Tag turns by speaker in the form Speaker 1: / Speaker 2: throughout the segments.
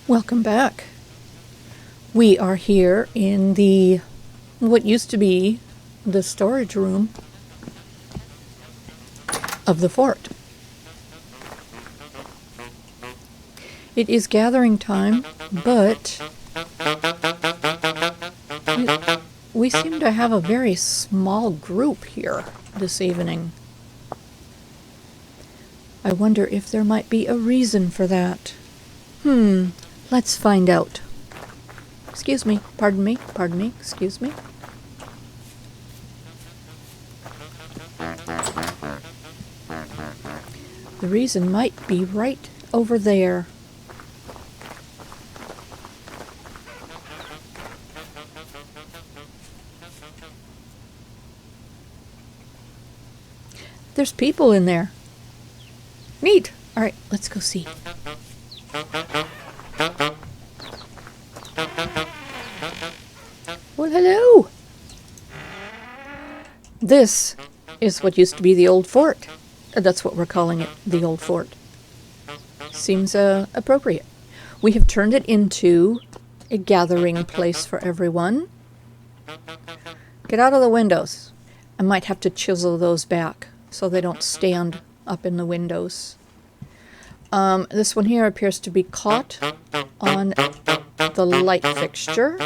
Speaker 1: Welcome back. We are here in what used to be the storage room of the fort. It is gathering time, but we seem to have a very small group here this evening. I wonder if there might be a reason for that. Let's find out. Excuse me, pardon me, excuse me. The reason might be right over there. There's people in there. Neat. All right, let's go see. Well, hello. This is what used to be the old fort. That's what we're calling it, the old fort. Seems appropriate. We have turned it into a gathering place for everyone. Get out of the windows. I might have to chisel those back so they don't stand up in the windows. This one here appears to be caught on the light fixture,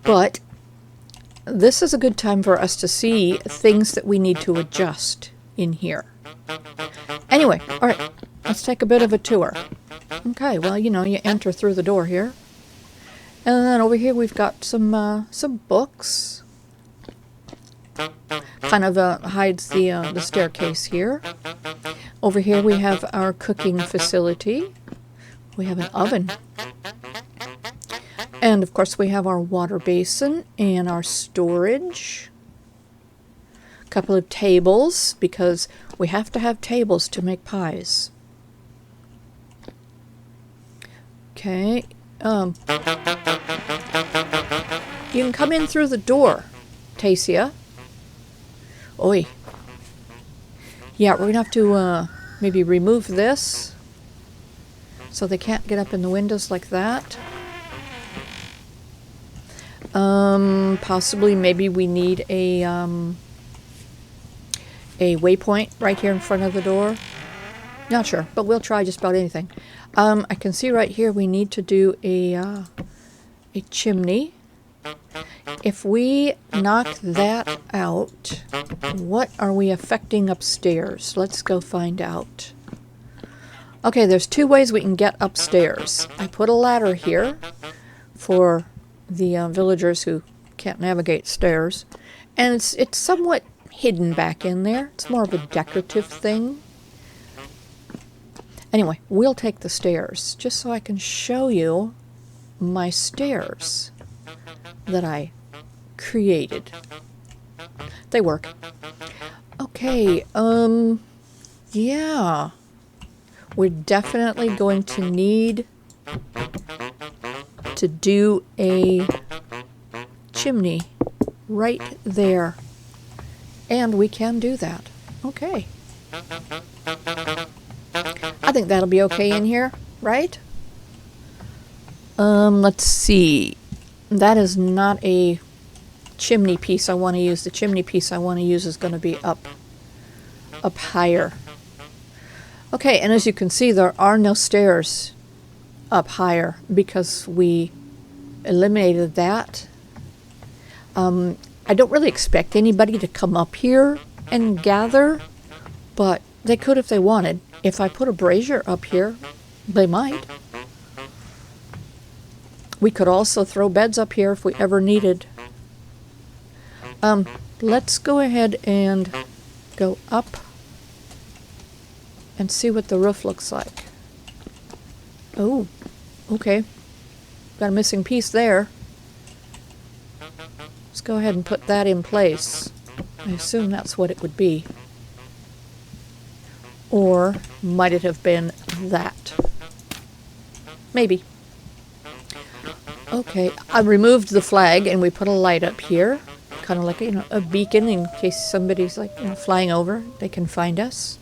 Speaker 1: but this is a good time for us to see things that we need to adjust in here. Anyway, all right, let's take a bit of a tour. Okay, well, you enter through the door here, and then over here we've got some books. Kind of hides the staircase here. Over here we have our cooking facility. We have an oven. And of course we have our water basin and our storage. A couple of tables, because we have to have tables to make pies. Okay. You can come in through the door, Tasia. Oi. Yeah, we're going to have to maybe remove this so they can't get up in the windows like that. Possibly maybe we need a waypoint right here in front of the door. Not sure, but we'll try just about anything. I can see right here we need to do a chimney. If we knock that out, what are we affecting upstairs? Let's go find out. Okay, there's two ways we can get upstairs. I put a ladder here for the villagers who can't navigate stairs, and it's somewhat hidden back in there. It's more of a decorative thing. Anyway, we'll take the stairs just so I can show you my stairs that I created. They work. Okay, yeah. We're definitely going to need to do a chimney right there. And we can do that. Okay. I think that'll be okay in here, right? Let's see. That is not a chimney piece I want to use. The chimney piece I want to use is going to be up higher. Okay, and as you can see, there are no stairs up higher because we eliminated that. I don't really expect anybody to come up here and gather, but they could if they wanted. If I put a brazier up here, they might. We could also throw beds up here if we ever needed. Let's go ahead and go up and see what the roof looks like. Oh, okay. Got a missing piece there. Let's go ahead and put that in place. I assume that's what it would be. Or might it have been that? Maybe. Okay, I removed the flag and we put a light up here, kind of like a beacon in case somebody's flying over, they can find us.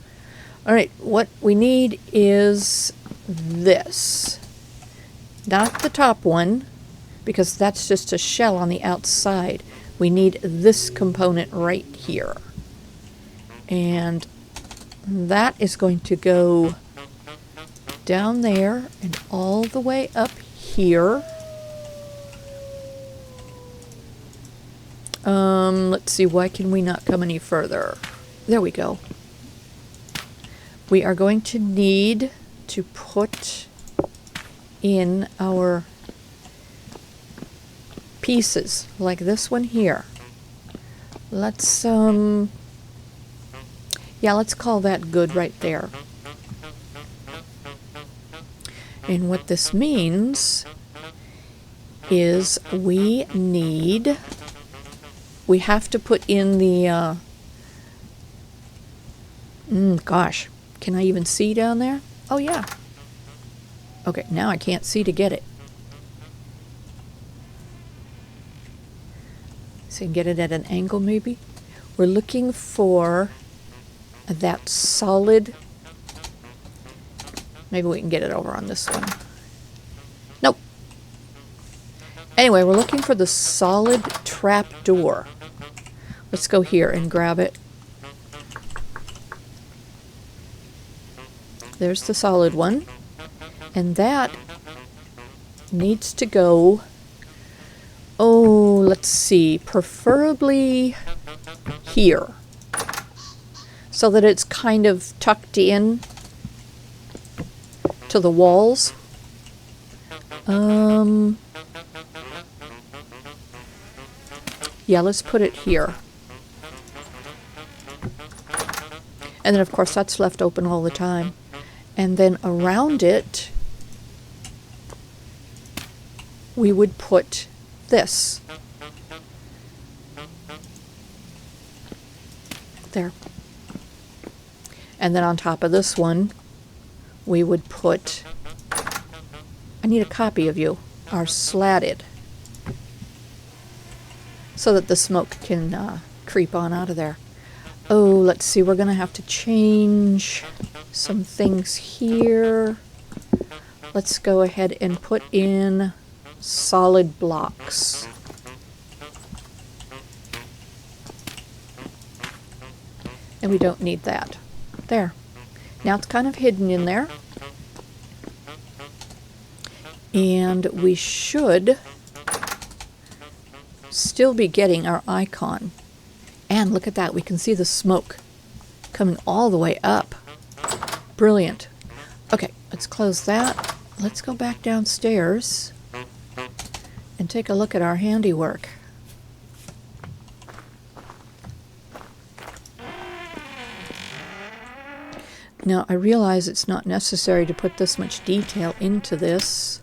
Speaker 1: All right, what we need is this. not the top one, because that's just a shell on the outside. We need this component right here. And that is going to go down there and all the way up here. Let's see, why can we not come any further? There we go. We are going to need to put in our pieces, like this one here. Let's, yeah, let's call that good right there. And what this means is we have to put in the, gosh, can I even see down there? Oh yeah. Okay, now I can't see to get it. So you can get it at an angle maybe. We're looking for that solid. Maybe we can get it over on this one. Nope. Anyway, we're looking for the solid trap door. Let's go here and grab it. There's the solid one. And that needs to go, oh, let's see, preferably here, so that it's kind of tucked in to the walls. Yeah, let's put it here. And then, of course, that's left open all the time. And then around it, we would put this. There. And then on top of this one, we would put, I need a copy of you, our slatted, so that the smoke can creep on out of there. Oh, let's see, we're going to have to change some things here. Let's go ahead and put in solid blocks. And we don't need that. There. Now it's kind of hidden in there. And we should still be getting our icon. And look at that, we can see the smoke coming all the way up. Brilliant. Okay, let's close that. Let's go back downstairs and take a look at our handiwork. Now, I realize it's not necessary to put this much detail into this,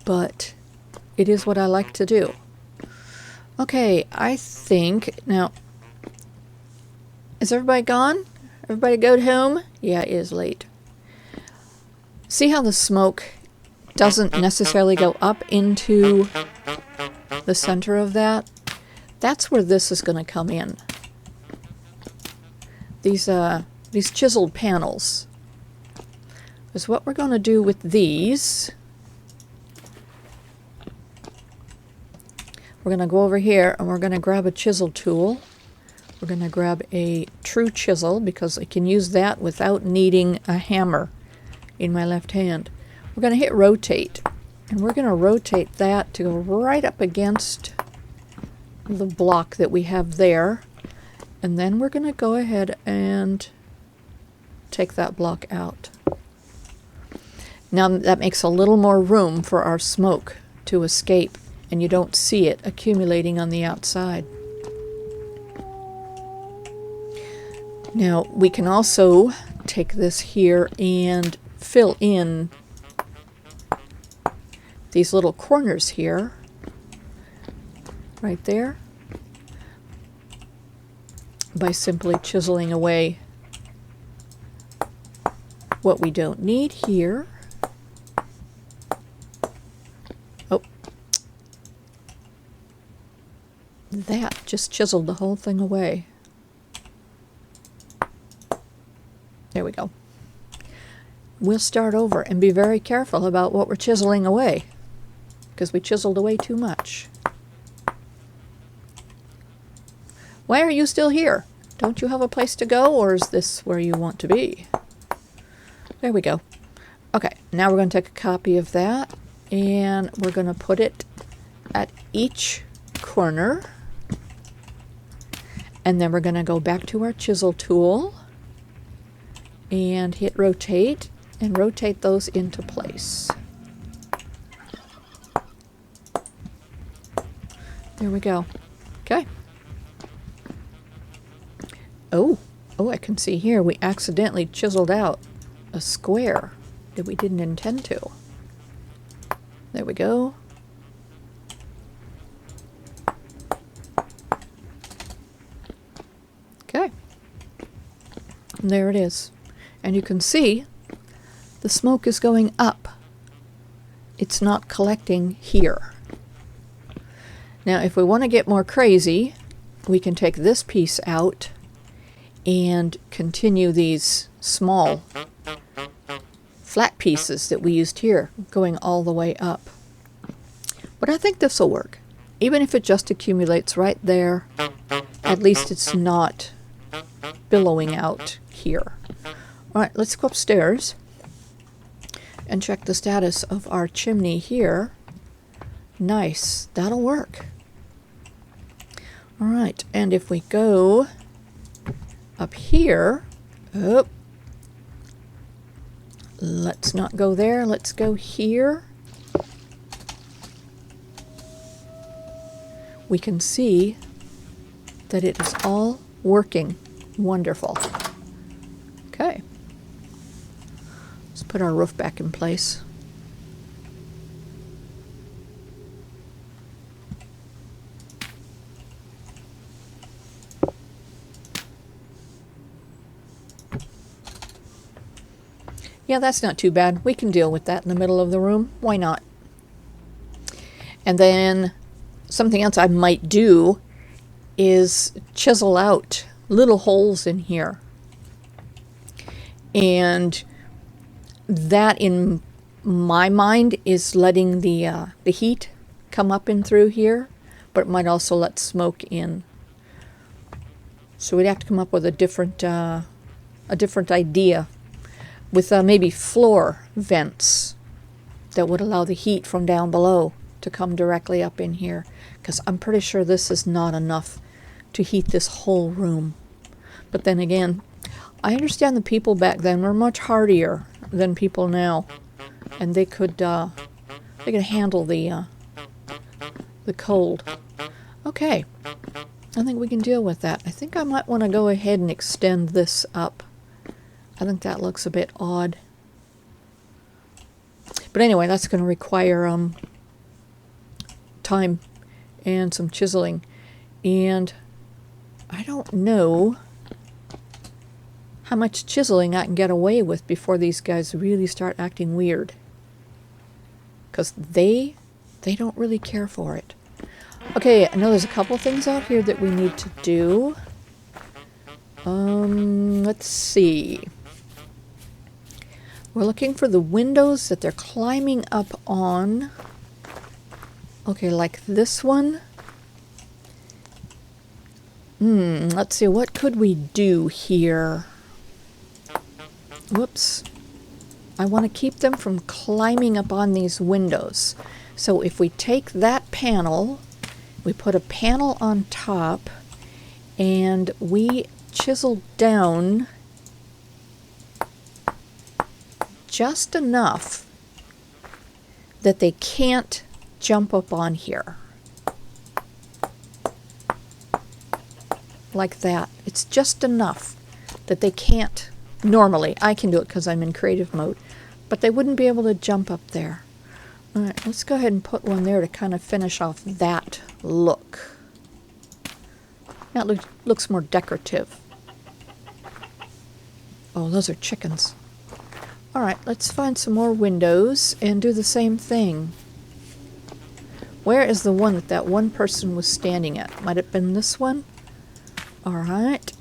Speaker 1: but it is what I like to do. Okay, I think, now, is everybody gone? Everybody go home? Yeah, it is late. See how the smoke doesn't necessarily go up into the center of that? That's where this is going to come in. These chiseled panels is what we're going to do with these. We're going to go over here and we're going to grab a chisel tool. We're going to grab a true chisel because I can use that without needing a hammer in my left hand. We're going to hit rotate, and we're going to rotate that to go right up against the block that we have there. And then we're going to go ahead and take that block out. Now that makes a little more room for our smoke to escape, and you don't see it accumulating on the outside. Now we can also take this here and fill in these little corners here, right there, by simply chiseling away what we don't need here. Oh, that just chiseled the whole thing away. There we go. we'll start over and be very careful about what we're chiseling away, because we chiseled away too much. Why are you still here? Don't you have a place to go, or is this where you want to be? There we go. Okay, now we're going to take a copy of that, and we're going to put it at each corner. And then we're going to go back to our chisel tool and hit rotate and rotate those into place. There we go. Okay. Oh, I can see here we accidentally chiseled out a square that we didn't intend to. There we go. Okay. And there it is. And you can see the smoke is going up. It's not collecting here. Now, if we want to get more crazy, we can take this piece out and continue these small flat pieces that we used here going all the way up. But I think this will work. Even if it just accumulates right there, at least it's not billowing out here. All right, let's go upstairs and check the status of our chimney here. Nice, that'll work. All right, and if we go up here, let's not go there, let's go here. We can see that it is all working wonderful. Okay, let's put our roof back in place. Yeah, that's not too bad. We can deal with that in the middle of the room. Why not? And then something else I might do is chisel out little holes in here. And that, in my mind, is letting the heat come up and through here, but it might also let smoke in. So we'd have to come up with a different idea, with maybe floor vents that would allow the heat from down below to come directly up in here, because I'm pretty sure this is not enough to heat this whole room. But then again, I understand the people back then were much hardier than people now, and they could handle the cold. Okay, I think we can deal with that. I think I might want to go ahead and extend this up. I think that looks a bit odd. But anyway, that's going to require time and some chiseling. And I don't know how much chiseling I can get away with before these guys really start acting weird. Because they don't really care for it. Okay, I know there's a couple things out here that we need to do. Let's see. We're looking for the windows that they're climbing up on. Okay, like this one. Let's see, what could we do here? Whoops. I want to keep them from climbing up on these windows. So if we take that panel, we put a panel on top, and we chisel down just enough that they can't jump up on here. Like that. It's just enough that they can't. Normally, I can do it because I'm in creative mode, but they wouldn't be able to jump up there. All right, let's go ahead and put one there to kind of finish off that look. That looks more decorative. Oh, those are chickens. All right, let's find some more windows and do the same thing. Where is the one that one person was standing at? Might it have been this one? All right,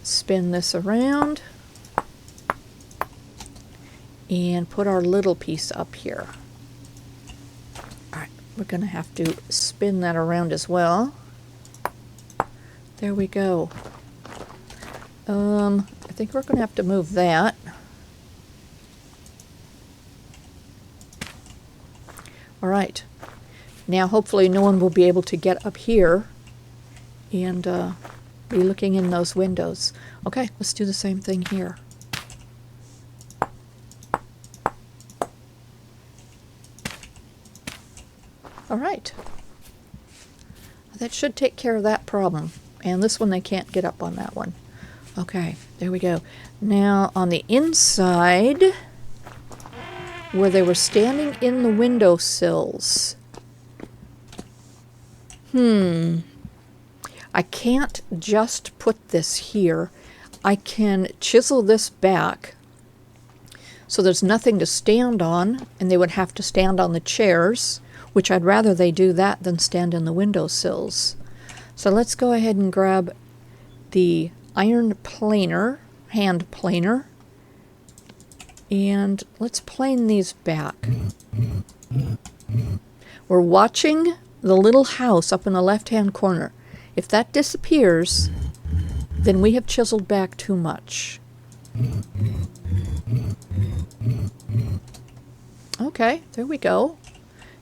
Speaker 1: spin this around. and put our little piece up here. Alright, we're going to have to spin that around as well. There we go. I think we're going to have to move that. Alright, now hopefully no one will be able to get up here and be looking in those windows. Okay, let's do the same thing here. Alright, that should take care of that problem. And this one, they can't get up on that one. Okay, there we go. Now on the inside, where they were standing in the windowsills. I can't just put this here. I can chisel this back so there's nothing to stand on, and they would have to stand on the chairs, which I'd rather they do that than stand in the windowsills. So let's go ahead and grab the iron planer, hand planer, and let's plane these back. We're watching the little house up in the left-hand corner. If that disappears, then we have chiseled back too much. Okay, there we go.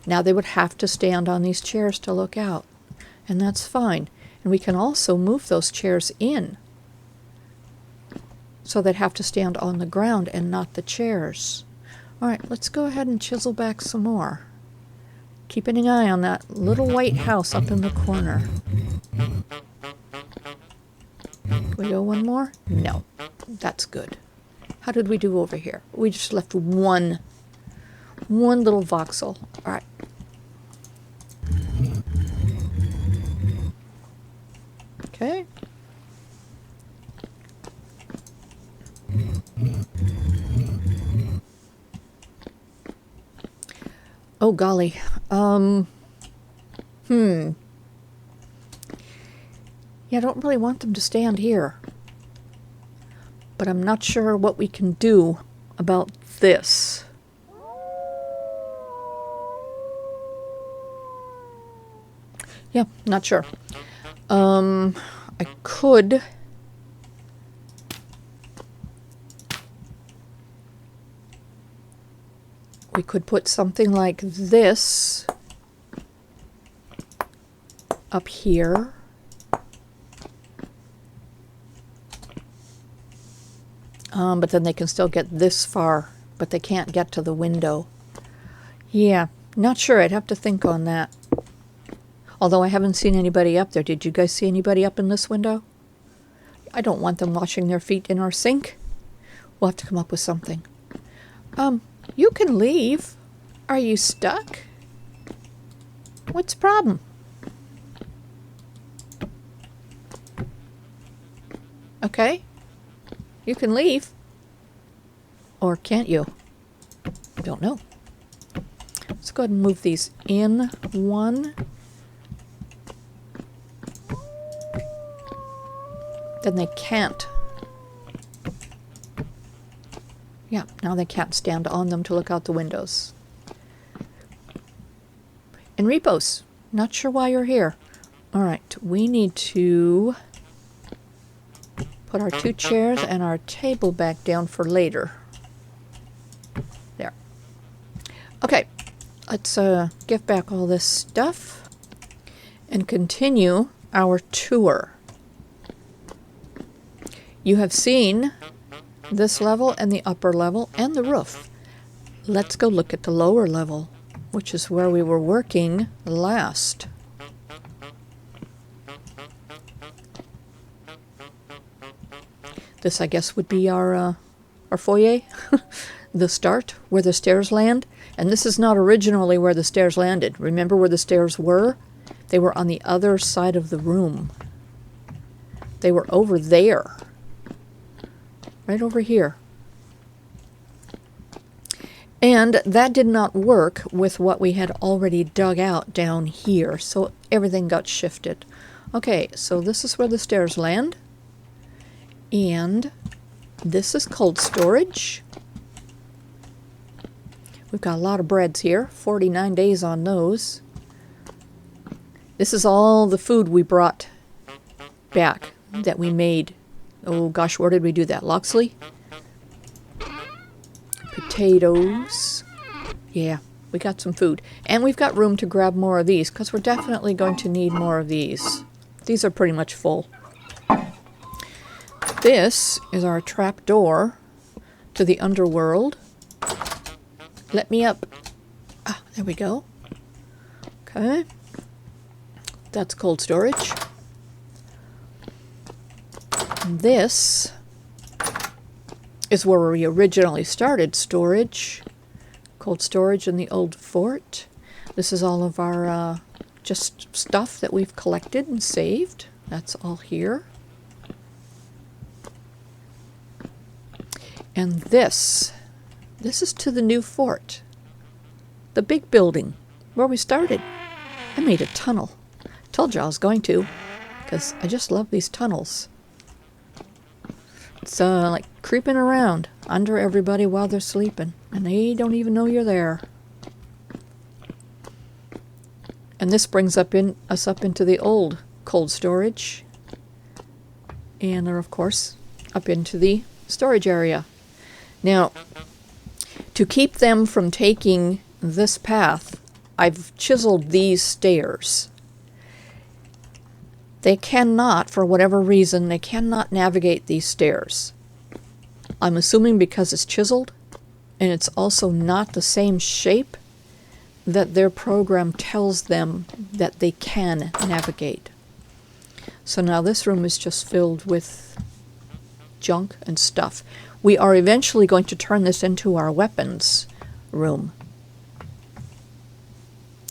Speaker 1: Now they would have to stand on these chairs to look out, and that's fine. And we can also move those chairs in, so they'd have to stand on the ground and not the chairs. Alright, let's go ahead and chisel back some more. Keeping an eye on that little white house up in the corner. Can we go one more? No. That's good. How did we do over here? We just left one little voxel. Alright. Okay. Oh golly. Yeah, I don't really want them to stand here. But I'm not sure what we can do about this. Yeah, not sure. I could... We could put something like this up here. But then they can still get this far, but they can't get to the window. Yeah, not sure. I'd have to think on that. Although I haven't seen anybody up there. Did you guys see anybody up in this window? I don't want them washing their feet in our sink. We'll have to come up with something. You can leave. Are you stuck? What's the problem? Okay. You can leave. Or can't you? I don't know. Let's go ahead and move these in one. Then they can't. Yeah, now they can't stand on them to look out the windows. And repos. Not sure why you're here. Alright, we need to put our two chairs and our table back down for later. There. Okay, let's give back all this stuff and continue our tour. You have seen this level and the upper level and the roof. Let's go look at the lower level, which is where we were working last. This, I guess, would be our foyer, the start, where the stairs land. And this is not originally where the stairs landed. Remember where the stairs were? They were on the other side of the room. They were over there. Right over here. And that did not work with what we had already dug out down here, so everything got shifted. Okay, so this is where the stairs land. And this is cold storage. We've got a lot of breads here, 49 days on those. This is all the food we brought back that we made. Oh gosh, where did we do that? Loxley? Potatoes. Yeah, we got some food. And we've got room to grab more of these, because we're definitely going to need more of these. These are pretty much full. This is our trap door to the underworld. Let me up. Ah, there we go. Okay. That's cold storage. And this is where we originally started storage. Cold storage in the old fort. This is all of our just stuff that we've collected and saved. That's all here. And this is to the new fort. The big building where we started. I made a tunnel. Told you I was going to, because I just love these tunnels. It's like creeping around under everybody while they're sleeping, and they don't even know you're there. And this brings us up into the old cold storage, and they're of course up into the storage area. Now, to keep them from taking this path, I've chiseled these stairs. They cannot, for whatever reason, they cannot navigate these stairs. I'm assuming because it's chiseled, and it's also not the same shape, that their program tells them that they can navigate. So now this room is just filled with junk and stuff. We are eventually going to turn this into our weapons room.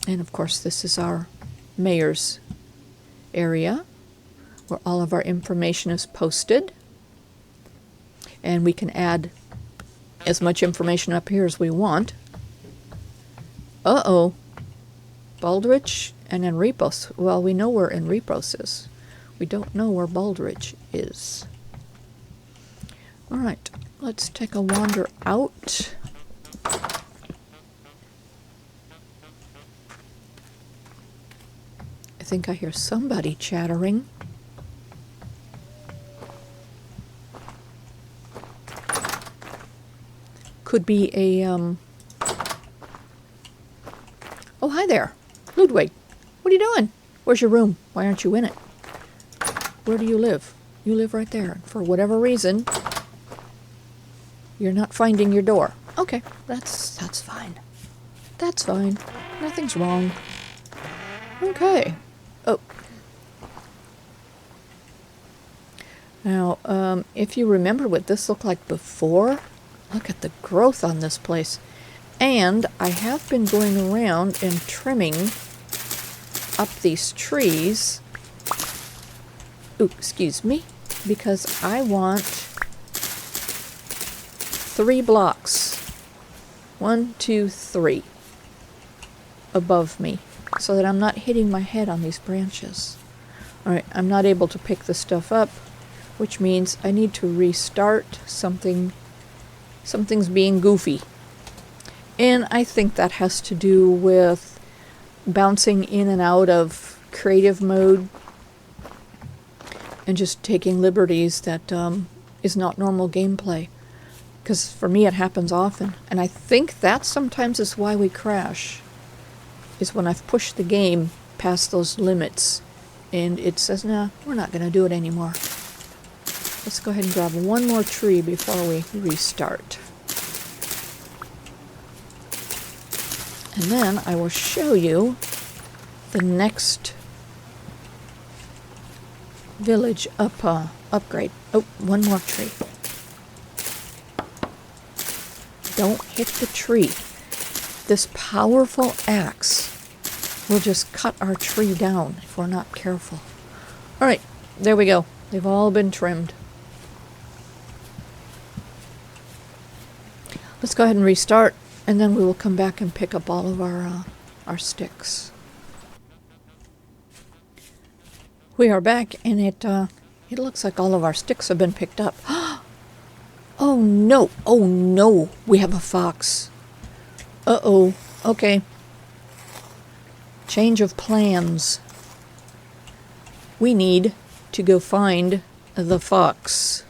Speaker 1: And of course this is our mayor's area where all of our information is posted. And we can add as much information up here as we want. Uh-oh. Baldrige and Enripos. Well, we know where Enripos is. We don't know where Baldrige is. All right, let's take a wander out. I think I hear somebody chattering. Could be a, Oh, hi there. Ludwig. What are you doing? Where's your room? Why aren't you in it? Where do you live? You live right there. For whatever reason, you're not finding your door. Okay, that's fine. That's fine. Nothing's wrong. Okay. Oh. Now, if you remember what this looked like before, look at the growth on this place. And I have been going around and trimming up these trees. Ooh, excuse me. Because I want 3 blocks. 1, 2, 3. Above me. So that I'm not hitting my head on these branches. Alright, I'm not able to pick the stuff up. Which means I need to restart something. Something's being goofy. And I think that has to do with bouncing in and out of creative mode and just taking liberties that is not normal gameplay. Because for me it happens often. And I think that sometimes is why we crash. Is when I've pushed the game past those limits and it says, nah, we're not going to do it anymore. Let's go ahead and grab one more tree before we restart. And then I will show you the next village upgrade. Oh, one more tree. Don't hit the tree. This powerful axe will just cut our tree down if we're not careful. Alright, there we go. They've all been trimmed. Let's go ahead and restart. And then we will come back and pick up all of our sticks. We are back, and it looks like all of our sticks have been picked up. Oh no! Oh no! We have a fox. Uh-oh. Okay. Change of plans. We need to go find the fox.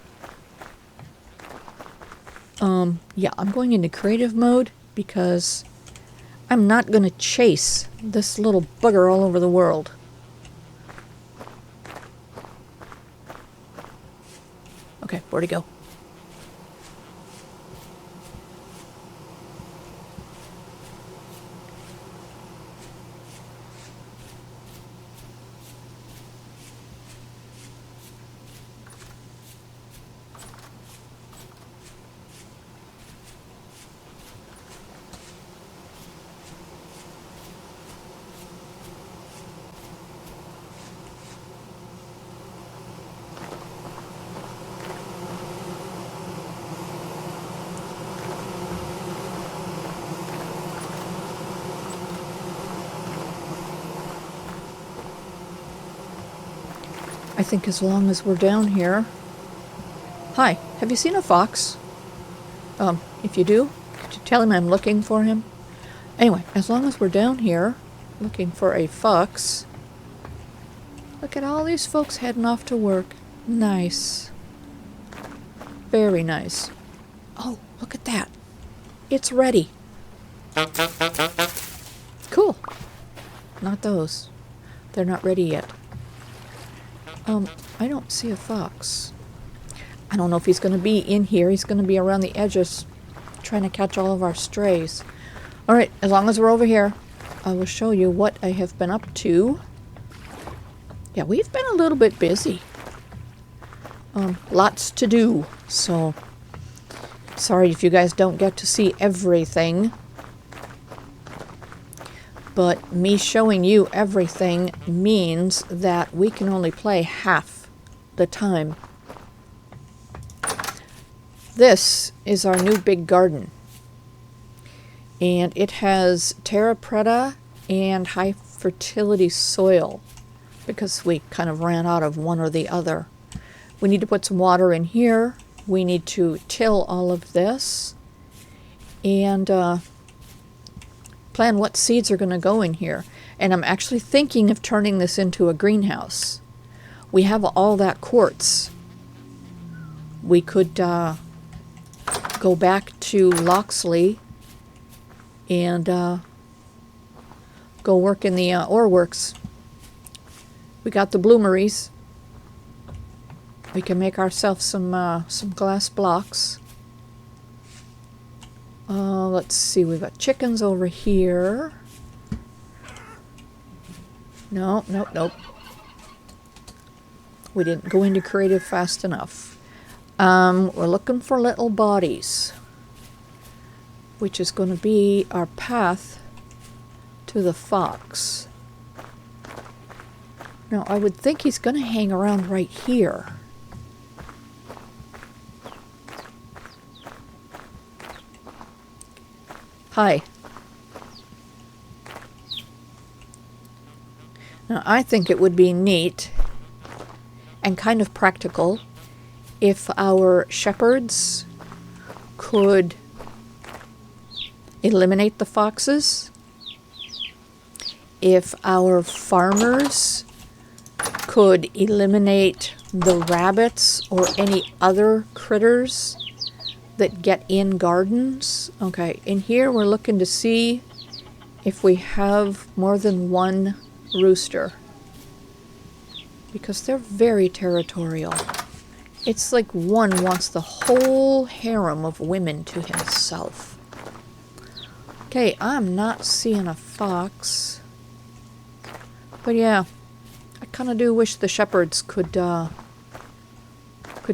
Speaker 1: Yeah, I'm going into creative mode because I'm not going to chase this little bugger all over the world. Okay, where'd he go? I think as long as we're down here... Hi, have you seen a fox? If you do, could you tell him I'm looking for him? Anyway, as long as we're down here looking for a fox... Look at all these folks heading off to work. Nice. Very nice. Oh, look at that. It's ready. Cool. Not those. They're not ready yet. I don't see a fox. I don't know if he's going to be in here. He's going to be around the edges trying to catch all of our strays. Alright, as long as we're over here, I will show you what I have been up to. Yeah, we've been a little bit busy. Lots to do, so sorry if you guys don't get to see everything. But me showing you everything means that we can only play half the time. This is our new big garden. And it has terra preta and high fertility soil because we kind of ran out of one or the other. We need to put some water in here. We need to till all of this. And plan what seeds are going to go in here. And I'm actually thinking of turning this into a greenhouse. We have all that quartz. We could go back to Loxley and go work in the ore works. We got the bloomeries. We can make ourselves some glass blocks. Let's see, we've got chickens over here. No, nope, nope. We didn't go into creative fast enough. We're looking for little bodies, which is going to be our path to the fox. Now, I would think he's going to hang around right here. Hi. Now, I think it would be neat and kind of practical if our shepherds could eliminate the foxes, if our farmers could eliminate the rabbits or any other critters that get in gardens. Okay, in here we're looking to see if we have more than one rooster, because they're very territorial. It's like one wants the whole harem of women to himself. Okay, I'm not seeing a fox, but yeah, I kind of do wish the shepherds could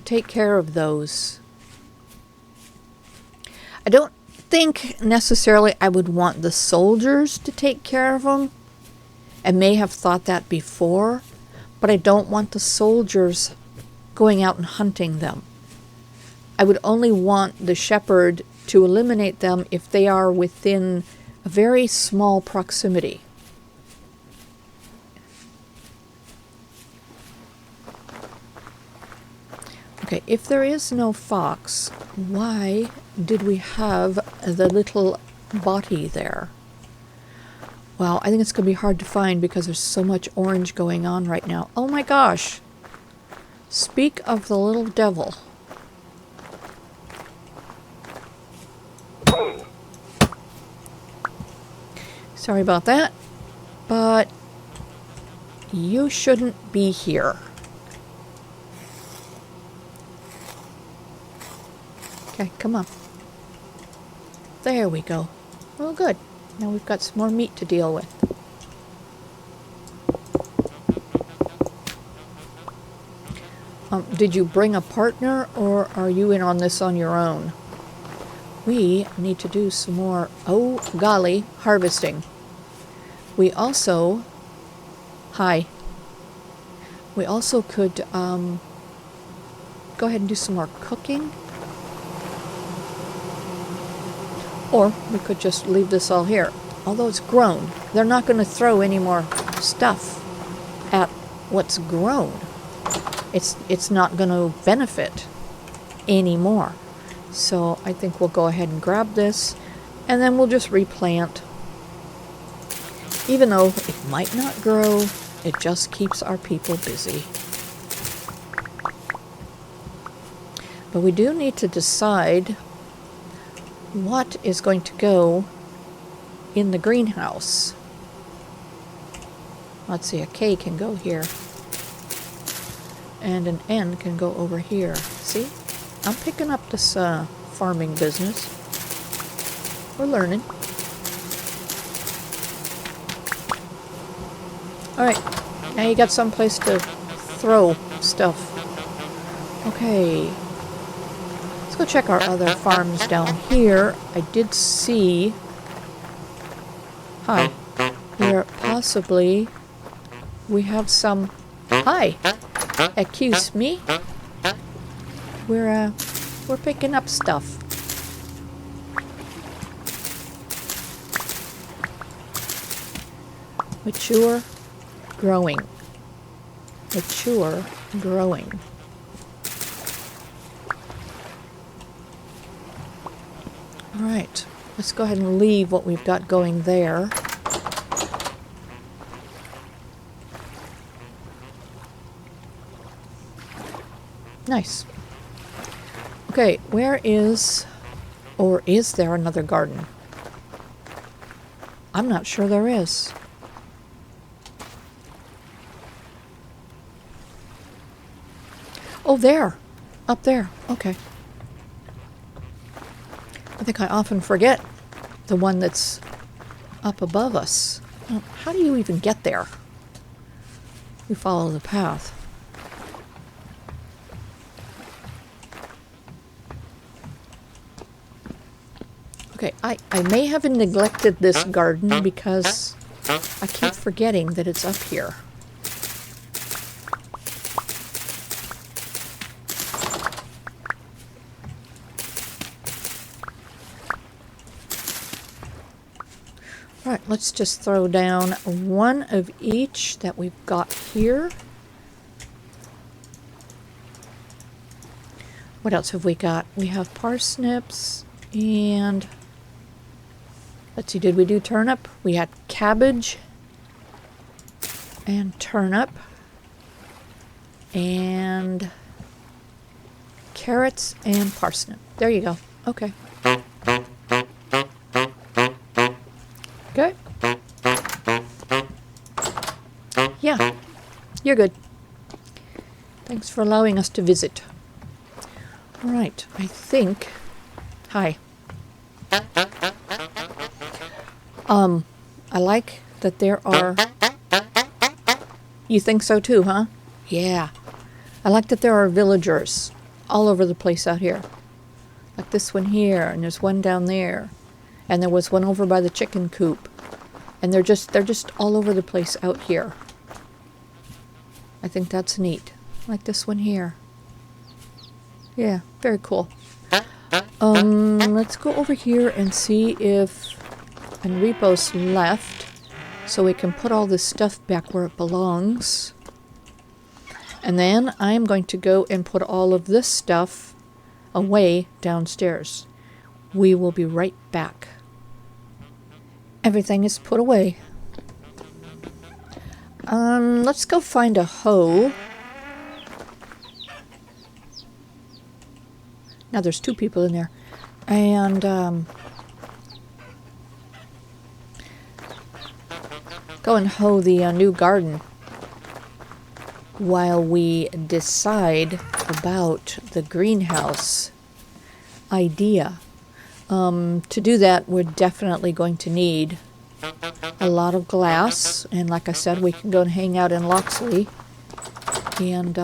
Speaker 1: take care of those. I don't think necessarily I would want the soldiers to take care of them. I may have thought that before, but I don't want the soldiers going out and hunting them. I would only want the shepherd to eliminate them if they are within a very small proximity. Okay, if there is no fox, why did we have the little body there. Well, I think it's going to be hard to find because there's so much orange going on right now. Oh my gosh! Speak of the little devil. Sorry about that, but you shouldn't be here. Okay, come on. There we go. Well, good. Now we've got some more meat to deal with. Did you bring a partner, or are you in on this on your own? We need to do some more, oh golly, harvesting. We also, hi, we also could go ahead and do some more cooking. Or we could just leave this all here. Although it's grown, they're not going to throw any more stuff at what's grown. It's not going to benefit anymore. So I think we'll go ahead and grab this, and then we'll just replant. Even though it might not grow, it just keeps our people busy. But we do need to decide what is going to go in the greenhouse. Let's see, a K can go here. And an N can go over here. See? I'm picking up this farming business. We're learning. Alright, now you got some place to throw stuff. Okay. Let's go check our other farms down here. I did see... Hi. Where possibly we have some... Hi! Excuse me? We're picking up stuff. Mature, growing. Mature, growing. Alright, let's go ahead and leave what we've got going there. Nice. Okay, where is, or is there another garden? I'm not sure there is. Oh, there. Up there. Okay. I think I often forget the one that's up above us. How do you even get there? We follow the path. Okay, I may have neglected this garden because I keep forgetting that it's up here. Alright, let's just throw down one of each that we've got here. What else have we got? We have parsnips and... Let's see, did we do turnip? We had cabbage and turnip and carrots and parsnip. There you go. Okay. Good. Yeah, you're good. Thanks for allowing us to visit. All right, I think... Hi. I like that there are... You think so too, huh? Yeah. I like that there are villagers all over the place out here. Like this one here, and there's one down there. And there was one over by the chicken coop. And they're just all over the place out here. I think that's neat. Like this one here. Yeah, very cool. Let's go over here and see if Enripo's left, so we can put all this stuff back where it belongs. And then I'm going to go and put all of this stuff away downstairs. We will be right back. Everything is put away. Let's go find a hoe. Now there's 2 people in there. And, go and hoe the new garden while we decide about the greenhouse idea. To do that, we're definitely going to need a lot of glass, and like I said, we can go and hang out in Loxley and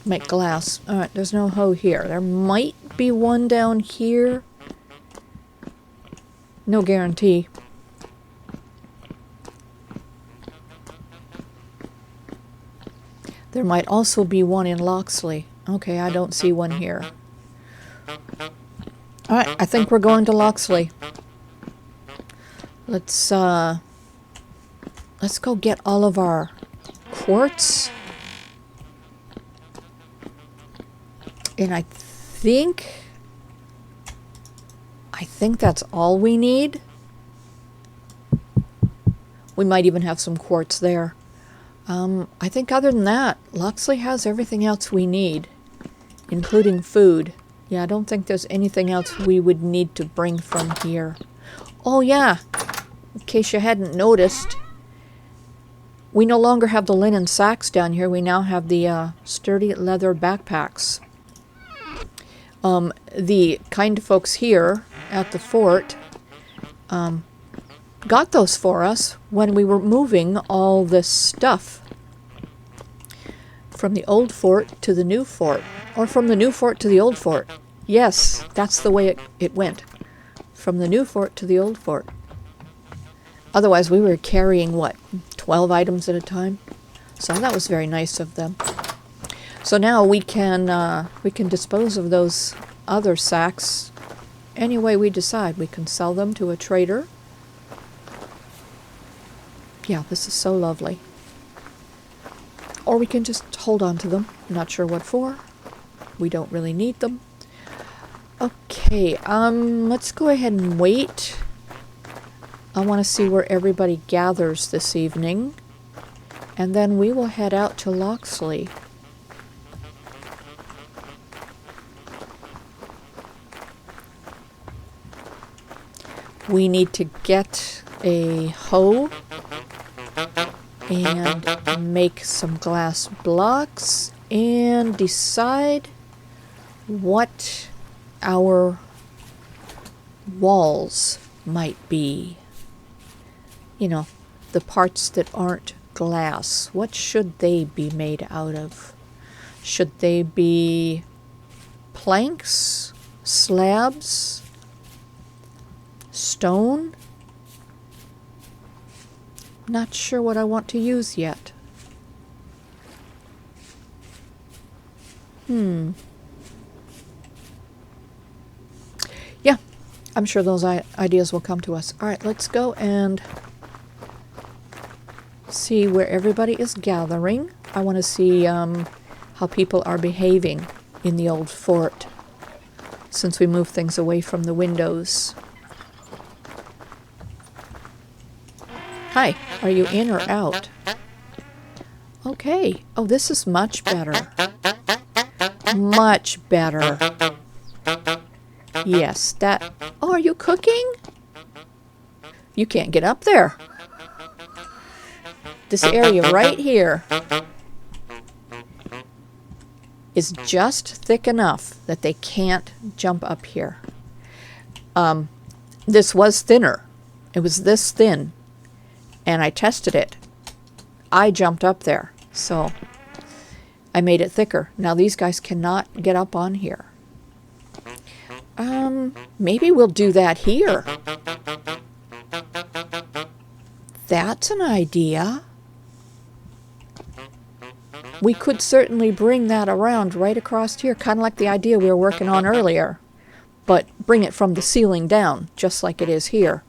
Speaker 1: make glass. Alright, there's no hoe here. There might be one down here. No guarantee. There might also be one in Loxley. Okay, I don't see one here. Alright, I think we're going to Loxley. Let's go get all of our quartz. And I think that's all we need. We might even have some quartz there. I think other than that, Loxley has everything else we need, including food. Yeah, I don't think there's anything else we would need to bring from here. Oh yeah, in case you hadn't noticed, we no longer have the linen sacks down here. We now have the sturdy leather backpacks. The kind folks here at the fort got those for us when we were moving all this stuff from the old fort to the new fort, or from the new fort to the old fort. Yes, that's the way it went, from the new fort to the old fort. Otherwise we were carrying, what, 12 items at a time? So that was very nice of them. So now we can dispose of those other sacks any way we decide. We can sell them to a trader. Yeah, this is so lovely. Or we can just hold on to them. Not sure what for. We don't really need them. Okay, let's go ahead and wait. I want to see where everybody gathers this evening. And then we will head out to Loxley. We need to get a hoe and make some glass blocks and decide what our walls might be. You know, the parts that aren't glass. What should they be made out of? Should they be planks, slabs, stone? Not sure what I want to use yet. Yeah, I'm sure those ideas will come to us. All right, let's go and see where everybody is gathering. I want to see how people are behaving in the old fort since we moved things away from the windows. Hi, are you in or out? Okay. Oh, this is much better. Much better. Yes, that... Oh, are you cooking? You can't get up there. This area right here is just thick enough that they can't jump up here. This was thinner. It was this thin. And I tested it. I jumped up there, so I made it thicker. Now these guys cannot get up on here. Maybe we'll do that here. That's an idea. We could certainly bring that around right across here, kind of like the idea we were working on earlier, but bring it from the ceiling down, just like it is here.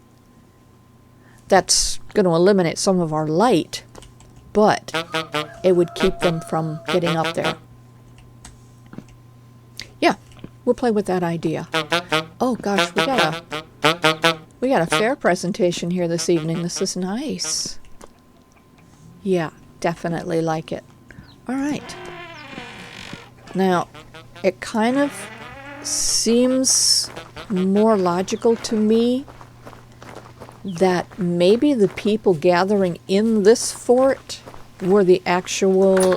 Speaker 1: That's going to eliminate some of our light, but it would keep them from getting up there. Yeah, We'll play with that idea. Oh gosh, we got a fair presentation here this evening. This is nice. Yeah, definitely like it. All right. Now, it kind of seems more logical to me that maybe the people gathering in this fort were the actual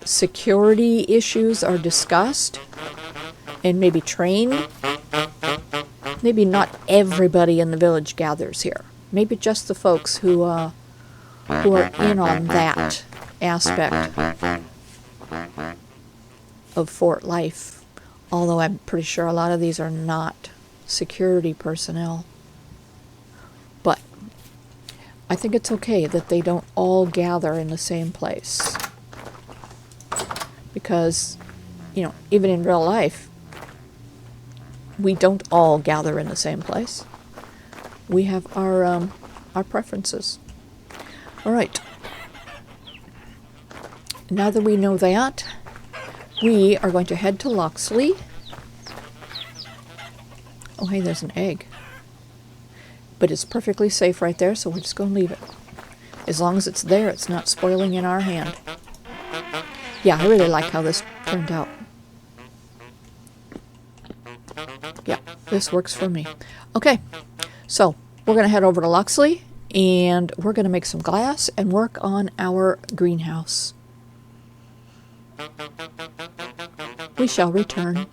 Speaker 1: security issues are discussed and maybe trained. Maybe not everybody in the village gathers here. Maybe just the folks who are in on that aspect of fort life. Although I'm pretty sure a lot of these are not security personnel. But I think it's okay that they don't all gather in the same place. Because, you know, even in real life, we don't all gather in the same place. We have our preferences. All right. Now that we know that, we are going to head to Loxley. Oh, hey, there's an egg. But it's perfectly safe right there, so we're just going to leave it. As long as it's there, it's not spoiling in our hand. Yeah, I really like how this turned out. Yeah, this works for me. Okay, so we're going to head over to Loxley, and we're going to make some glass and work on our greenhouse. We shall return.